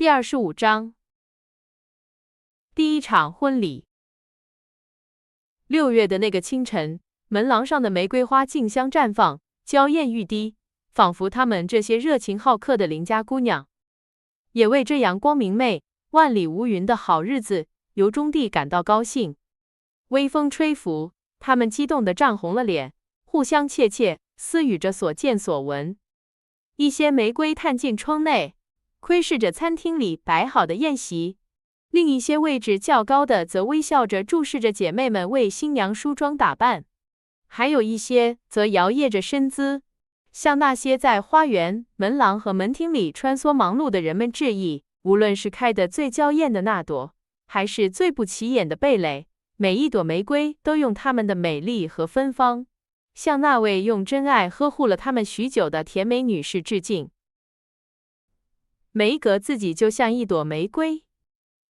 第25章，第一场婚礼。6月的那个清晨，门廊上的玫瑰花竞相绽放，娇艳欲滴，仿佛她们这些热情好客的邻家姑娘，也为这阳光明媚、万里无云的好日子由衷地感到高兴。微风吹拂，她们激动得涨红了脸，互相窃窃私语着所见所闻。一些玫瑰探进窗内，窥视着餐厅里摆好的宴席，另一些位置较高的则微笑着注视着姐妹们为新娘梳妆打扮，还有一些则摇曳着身姿，向那些在花园、门廊和门厅里穿梭忙碌的人们致意。无论是开得最娇艳的那朵，还是最不起眼的蓓蕾，每一朵玫瑰都用它们的美丽和芬芳，向那位用真爱呵护了她们许久的甜美女士致敬。梅格自己就像一朵玫瑰，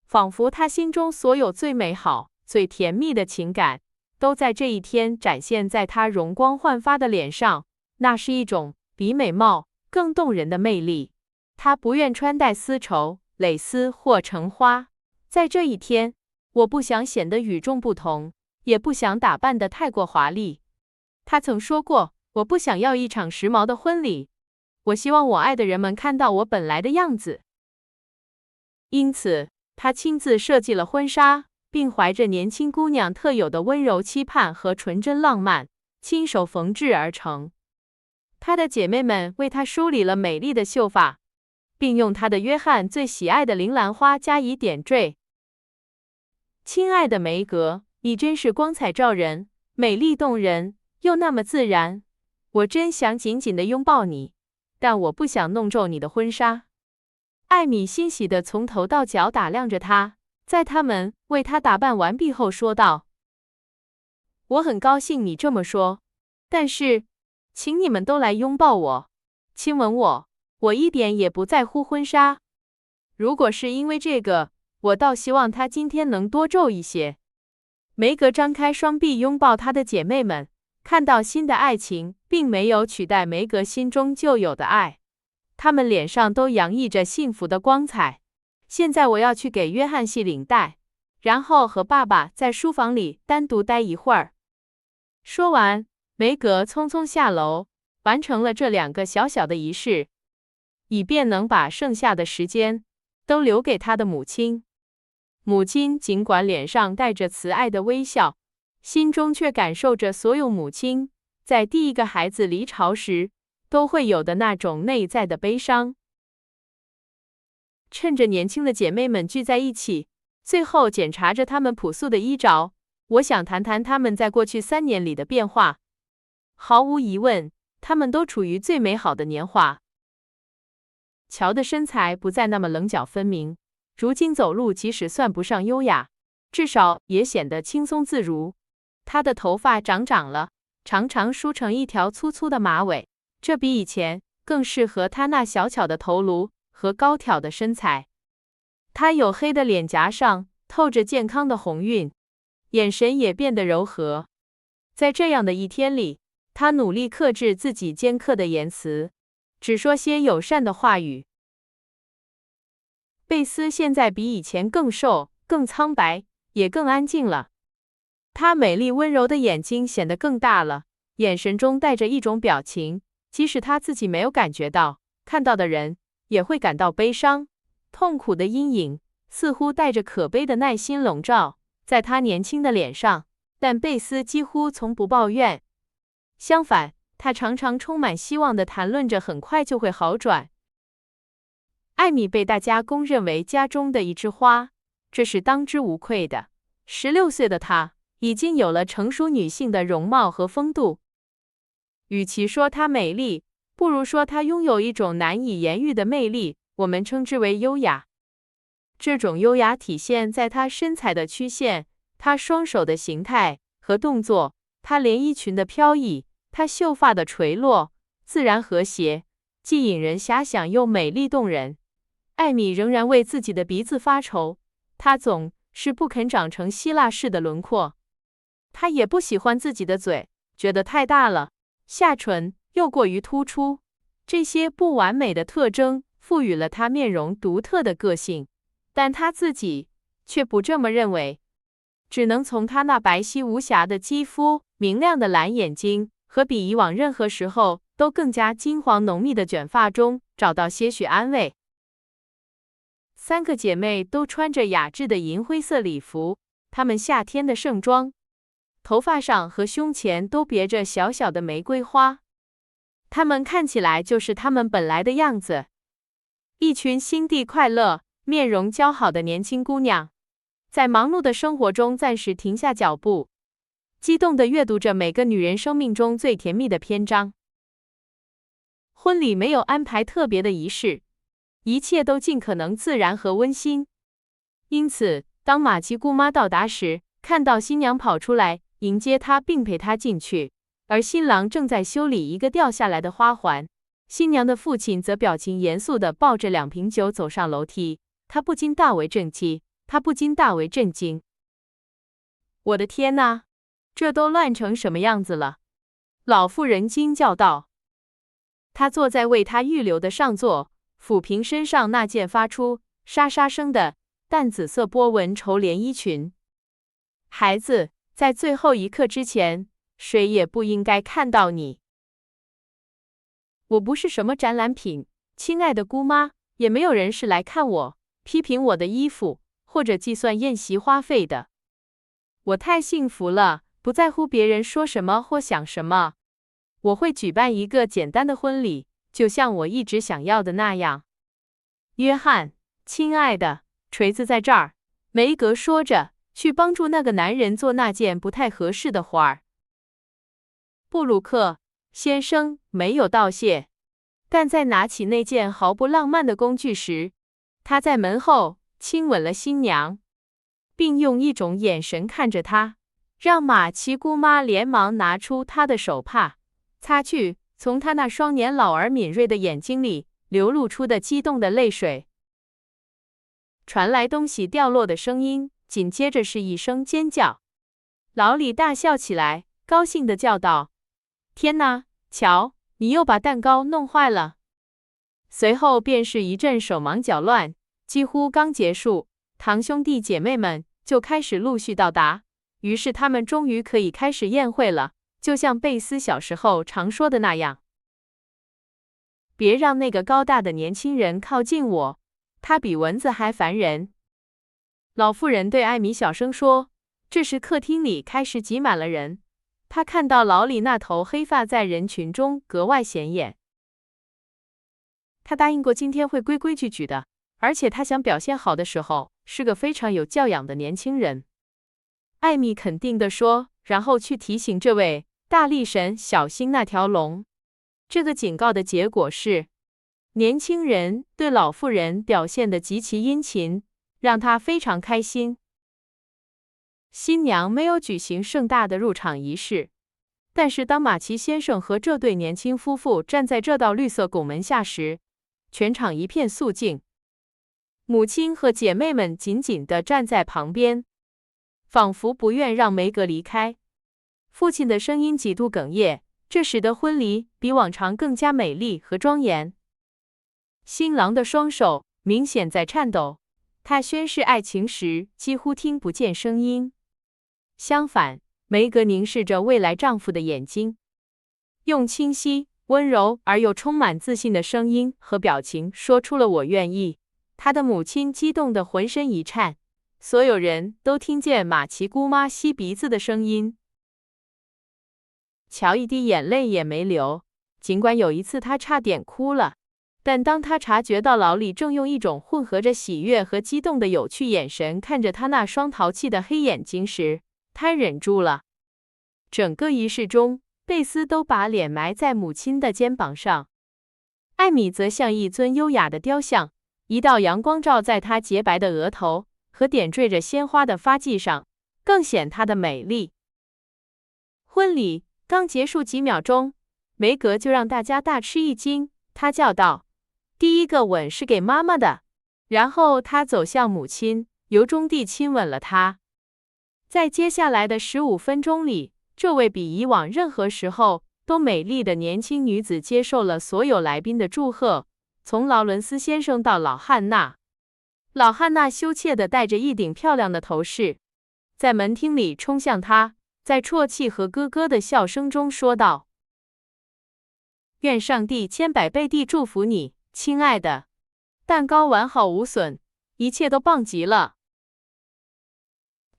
仿佛她心中所有最美好、最甜蜜的情感，都在这一天展现在她容光焕发的脸上。那是一种比美貌更动人的魅力。她不愿穿戴丝绸、蕾丝或橙花。在这一天，我不想显得与众不同，也不想打扮得太过华丽。她曾说过，我不想要一场时髦的婚礼。我希望我爱的人们看到我本来的样子。因此，他亲自设计了婚纱，并怀着年轻姑娘特有的温柔期盼和纯真浪漫，亲手缝制而成。她的姐妹们为她梳理了美丽的秀发，并用她的约翰最喜爱的铃兰花加以点缀。亲爱的梅格，你真是光彩照人，美丽动人，又那么自然。我真想紧紧地拥抱你。但我不想弄皱你的婚纱。艾米欣喜地从头到脚打量着她，在他们为她打扮完毕后说道：“我很高兴你这么说，但是，请你们都来拥抱我，亲吻我，我一点也不在乎婚纱。如果是因为这个，我倒希望她今天能多皱一些。”梅格张开双臂拥抱她的姐妹们。看到新的爱情并没有取代梅格心中旧有的爱，他们脸上都洋溢着幸福的光彩。现在我要去给约翰系领带，然后和爸爸在书房里单独待一会儿。说完，梅格匆匆下楼，完成了这2个小小的仪式，以便能把剩下的时间都留给她的母亲。母亲尽管脸上带着慈爱的微笑，心中却感受着所有母亲在第一个孩子离巢时都会有的那种内在的悲伤。趁着年轻的姐妹们聚在一起，最后检查着她们朴素的衣着，我想谈谈她们在过去3年里的变化。毫无疑问，她们都处于最美好的年华。乔的身材不再那么棱角分明，如今走路即使算不上优雅，至少也显得轻松自如。她的头发长了，常常梳成一条粗粗的马尾，这比以前更适合她那小巧的头颅和高挑的身材。她黝黑的脸颊上透着健康的红晕，眼神也变得柔和。在这样的一天里，她努力克制自己尖刻的言辞，只说些友善的话语。贝斯现在比以前更瘦、更苍白，也更安静了。她美丽温柔的眼睛显得更大了，眼神中带着一种表情，即使她自己没有感觉到，看到的人也会感到悲伤、痛苦的阴影，似乎带着可悲的耐心笼罩在她年轻的脸上。但贝斯几乎从不抱怨，相反，她常常充满希望地谈论着很快就会好转。艾米被大家公认为家中的一枝花，这是当之无愧的。16岁的她已经有了成熟女性的容貌和风度。与其说她美丽，不如说她拥有一种难以言喻的魅力，我们称之为优雅。这种优雅体现在她身材的曲线，她双手的形态和动作，她连衣裙的飘逸，她秀发的垂落，自然和谐，既引人遐想又美丽动人。艾米仍然为自己的鼻子发愁，她总是不肯长成希腊式的轮廓。她也不喜欢自己的嘴，觉得太大了，下唇又过于突出。这些不完美的特征赋予了她面容独特的个性，但她自己却不这么认为，只能从她那白皙无瑕的肌肤、明亮的蓝眼睛和比以往任何时候都更加金黄浓密的卷发中找到些许安慰。三个姐妹都穿着雅致的银灰色礼服，她们夏天的盛装，头发上和胸前都别着小小的玫瑰花，她们看起来就是她们本来的样子，一群心地快乐、面容姣好的年轻姑娘，在忙碌的生活中暂时停下脚步，激动地阅读着每个女人生命中最甜蜜的篇章。婚礼没有安排特别的仪式，一切都尽可能自然和温馨。因此，当马奇姑妈到达时，看到新娘跑出来迎接她并陪她进去，而新郎正在修理一个掉下来的花环。新娘的父亲则表情严肃地抱着2瓶酒走上楼梯，他不禁大为震惊。我的天哪，这都乱成什么样子了？老妇人惊叫道。她坐在为她预留的上座，抚平身上那件发出沙沙声的淡紫色波纹绸连衣裙。孩子，在最后一刻之前，谁也不应该看到你。我不是什么展览品，亲爱的姑妈，也没有人是来看我，批评我的衣服，或者计算宴席花费的。我太幸福了，不在乎别人说什么或想什么。我会举办一个简单的婚礼，就像我一直想要的那样。约翰，亲爱的，锤子在这儿。梅格说着，去帮助那个男人做那件不太合适的活儿。布鲁克先生没有道谢，但在拿起那件毫不浪漫的工具时，他在门后亲吻了新娘，并用一种眼神看着她，让马奇姑妈连忙拿出她的手帕，擦去从她那双年老而敏锐的眼睛里流露出的激动的泪水。传来东西掉落的声音，紧接着是一声尖叫。老李大笑起来，高兴地叫道：“天哪，瞧，你又把蛋糕弄坏了！”随后便是一阵手忙脚乱，几乎刚结束，堂兄弟姐妹们就开始陆续到达，于是他们终于可以开始宴会了，就像贝斯小时候常说的那样。别让那个高大的年轻人靠近我，他比蚊子还烦人。老妇人对艾米小声说。这时客厅里开始挤满了人，她看到老李那头黑发在人群中格外显眼。他答应过今天会规规矩矩的，而且他想表现好的时候是个非常有教养的年轻人。艾米肯定地说，然后去提醒这位大力神小心那条龙。这个警告的结果是，年轻人对老妇人表现得极其殷勤，让她非常开心。新娘没有举行盛大的入场仪式，但是当马奇先生和这对年轻夫妇站在这道绿色拱门下时，全场一片肃静。母亲和姐妹们紧紧地站在旁边，仿佛不愿让梅格离开。父亲的声音几度哽咽，这使得婚礼比往常更加美丽和庄严。新郎的双手明显在颤抖，他宣誓爱情时几乎听不见声音。相反，梅格凝视着未来丈夫的眼睛，用清晰、温柔而又充满自信的声音和表情说出了"我愿意"。她的母亲激动得浑身一颤，所有人都听见马奇姑妈吸鼻子的声音。乔一滴眼泪也没流，尽管有一次她差点哭了，但当她察觉到老李正用一种混合着喜悦和激动的有趣眼神看着她那双淘气的黑眼睛时，她忍住了。整个仪式中，贝斯都把脸埋在母亲的肩膀上，艾米则像一尊优雅的雕像，一道阳光照在她洁白的额头和点缀着鲜花的发髻上，更显她的美丽。婚礼刚结束几秒钟，梅格就让大家大吃一惊，她叫道：“第一个吻是给妈妈的。”然后她走向母亲，由衷地亲吻了她。在接下来的15分钟里，这位比以往任何时候都美丽的年轻女子接受了所有来宾的祝贺，从劳伦斯先生到老汉娜。老汉娜羞怯地戴着一顶漂亮的头饰，在门厅里冲向他，在啜泣和咯咯的笑声中说道：“愿上帝千百倍地祝福你，亲爱的。蛋糕完好无损，一切都棒极了。”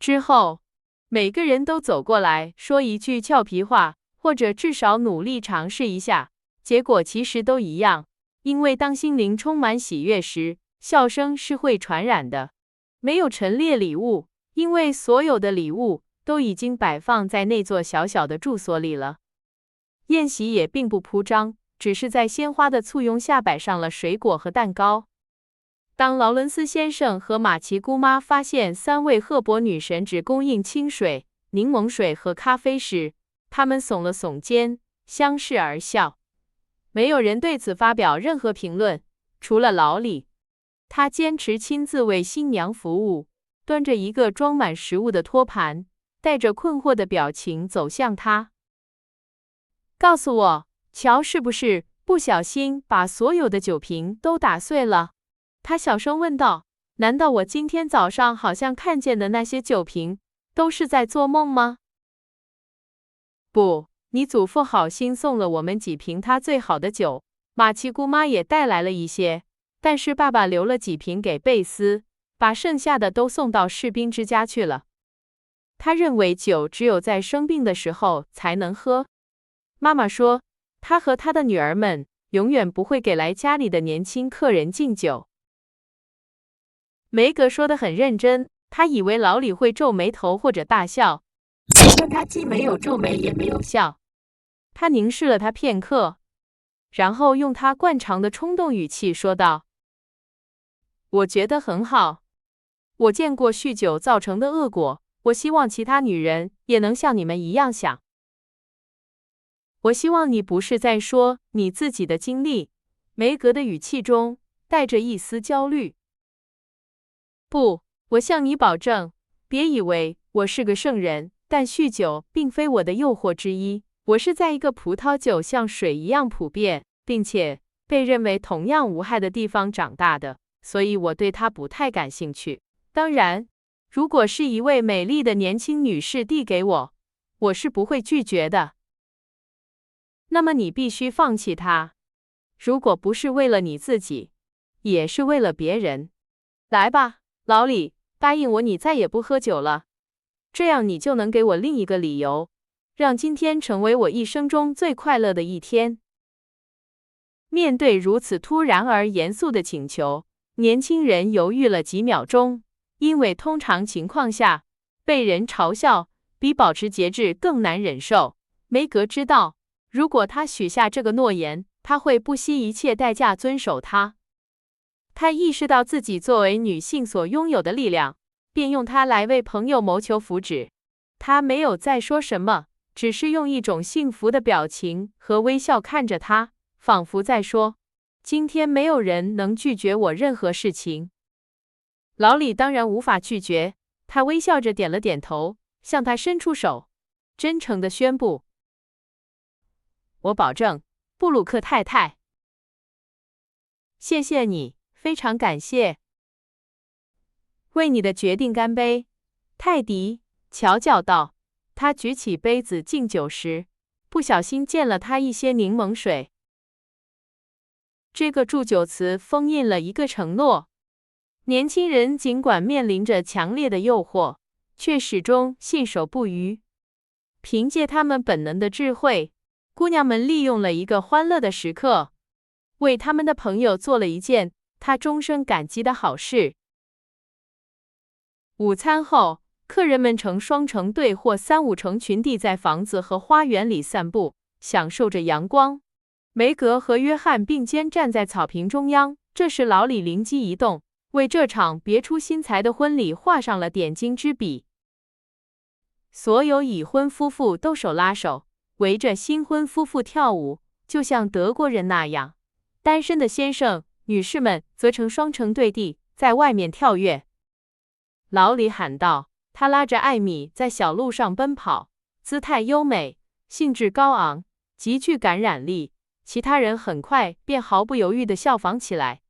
之后，每个人都走过来说一句俏皮话，或者至少努力尝试一下，结果其实都一样，因为当心灵充满喜悦时，笑声是会传染的。没有陈列礼物，因为所有的礼物都已经摆放在那座小小的住所里了。宴席也并不铺张，只是在鲜花的簇拥下摆上了水果和蛋糕。当劳伦斯先生和马奇姑妈发现3位赫伯女神只供应清水、柠檬水和咖啡时，他们耸了耸肩，相视而笑。没有人对此发表任何评论，除了老李。他坚持亲自为新娘服务，端着一个装满食物的托盘，带着困惑的表情走向她。告诉我，乔是不是不小心把所有的酒瓶都打碎了？他小声问道。难道我今天早上好像看见的那些酒瓶都是在做梦吗？不，你祖父好心送了我们几瓶他最好的酒，马奇姑妈也带来了一些，但是爸爸留了几瓶给贝斯，把剩下的都送到士兵之家去了。他认为酒只有在生病的时候才能喝。妈妈说，他和他的女儿们永远不会给来家里的年轻客人敬酒。梅格说得很认真，他以为老李会皱眉头或者大笑，但他既没有皱眉也没有笑。他凝视了他片刻，然后用他惯常的冲动语气说道：“我觉得很好。我见过酗酒造成的恶果，我希望其他女人也能像你们一样想。我希望你不是在说你自己的经历。”梅格的语气中带着一丝焦虑。不，我向你保证，别以为我是个圣人，但酗酒并非我的诱惑之一。我是在一个葡萄酒像水一样普遍，并且被认为同样无害的地方长大的，所以我对它不太感兴趣。当然，如果是一位美丽的年轻女士递给我，我是不会拒绝的。那么你必须放弃它，如果不是为了你自己，也是为了别人。来吧，老李，答应我你再也不喝酒了，这样你就能给我另一个理由，让今天成为我一生中最快乐的一天。面对如此突然而严肃的请求，年轻人犹豫了几秒钟，因为通常情况下，被人嘲笑比保持节制更难忍受。梅格知道，如果他许下这个诺言，他会不惜一切代价遵守它。他意识到自己作为女性所拥有的力量，便用它来为朋友谋求福祉。他没有再说什么，只是用一种幸福的表情和微笑看着他，仿佛在说：“今天没有人能拒绝我任何事情。”老李当然无法拒绝，他微笑着点了点头，向他伸出手，真诚地宣布：“我保证，布鲁克太太。”谢谢你，非常感谢。为你的决定干杯，泰迪，乔叫道。他举起杯子敬酒时，不小心溅了他一些柠檬水。这个祝酒词封印了一个承诺。年轻人尽管面临着强烈的诱惑，却始终信守不渝。凭借他们本能的智慧，姑娘们利用了一个欢乐的时刻，为他们的朋友做了一件他终生感激的好事。午餐后，客人们成双成对或三五成群地在房子和花园里散步，享受着阳光。梅格和约翰并肩站在草坪中央，这时老李灵机一动，为这场别出心裁的婚礼画上了点睛之笔。所有已婚夫妇都手拉手，围着新婚夫妇跳舞，就像德国人那样。单身的先生、女士们则成双成对地在外面跳跃。老李喊道，他拉着艾米在小路上奔跑，姿态优美，兴致高昂，极具感染力，其他人很快便毫不犹豫地效仿起来。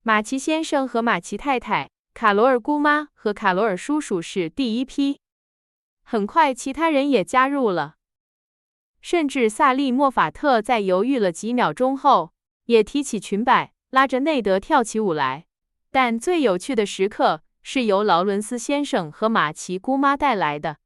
马奇先生和马奇太太，卡罗尔姑妈和卡罗尔叔叔是第一批。很快，其他人也加入了，甚至萨利·莫法特在犹豫了几秒钟后，也提起裙摆，拉着内德跳起舞来。但最有趣的时刻是由劳伦斯先生和马奇姑妈带来的。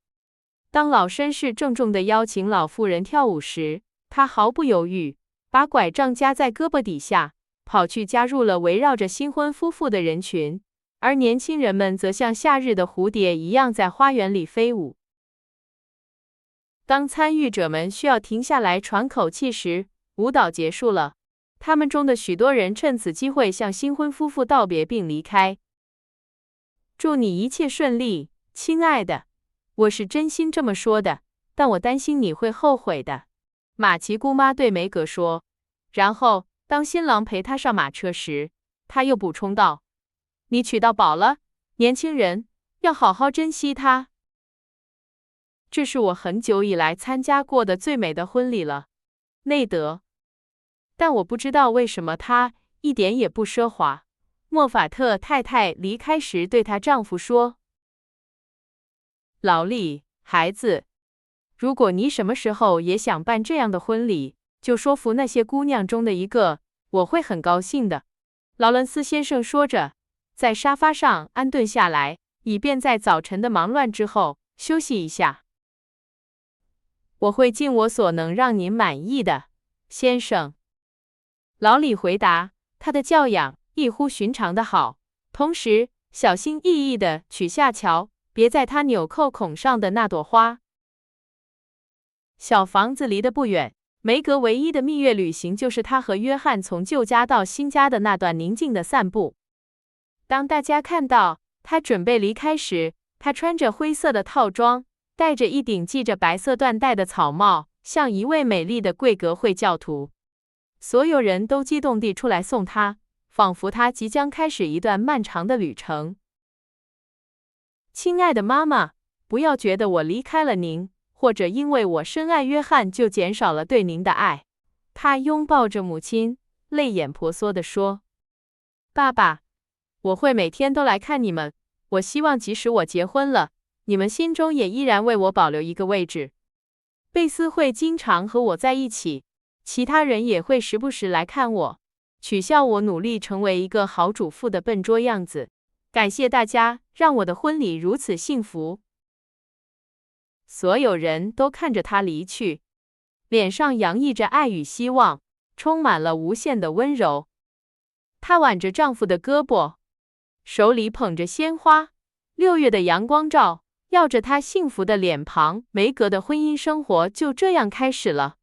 当老绅士郑重地邀请老妇人跳舞时，他毫不犹豫，把拐杖夹在胳膊底下，跑去加入了围绕着新婚夫妇的人群，而年轻人们则像夏日的蝴蝶一样在花园里飞舞。当参与者们需要停下来喘口气时，舞蹈结束了。他们中的许多人趁此机会向新婚夫妇道别并离开。祝你一切顺利，亲爱的。我是真心这么说的，但我担心你会后悔的。马奇姑妈对梅格说。然后，当新郎陪她上马车时，他又补充道：“你娶到宝了，年轻人，要好好珍惜它。这是我很久以来参加过的最美的婚礼了，内德。但我不知道为什么它一点也不奢华。”莫法特太太离开时对她丈夫说：“劳力，孩子，如果你什么时候也想办这样的婚礼，就说服那些姑娘中的一个，我会很高兴的。”劳伦斯先生说着，在沙发上安顿下来，以便在早晨的忙乱之后休息一下。我会尽我所能让您满意的，先生。老李回答，他的教养异乎寻常的好，同时小心翼翼地取下瞧，别在他纽扣孔上的那朵花。小房子离得不远，梅格唯一的蜜月旅行就是他和约翰从旧家到新家的那段宁静的散步。当大家看到他准备离开时，他穿着灰色的套装，戴着一顶系着白色缎带的草帽，像一位美丽的贵格会教徒。所有人都激动地出来送他，仿佛他即将开始一段漫长的旅程。亲爱的妈妈，不要觉得我离开了您，或者因为我深爱约翰就减少了对您的爱。他拥抱着母亲，泪眼婆娑地说：“爸爸，我会每天都来看你们。我希望即使我结婚了，你们心中也依然为我保留一个位置。贝斯会经常和我在一起，其他人也会时不时来看我，取笑我努力成为一个好主妇的笨拙样子。感谢大家，让我的婚礼如此幸福。”所有人都看着他离去，脸上洋溢着爱与希望，充满了无限的温柔。她挽着丈夫的胳膊，手里捧着鲜花，6月的阳光照耀着她幸福的脸庞。梅格的婚姻生活就这样开始了。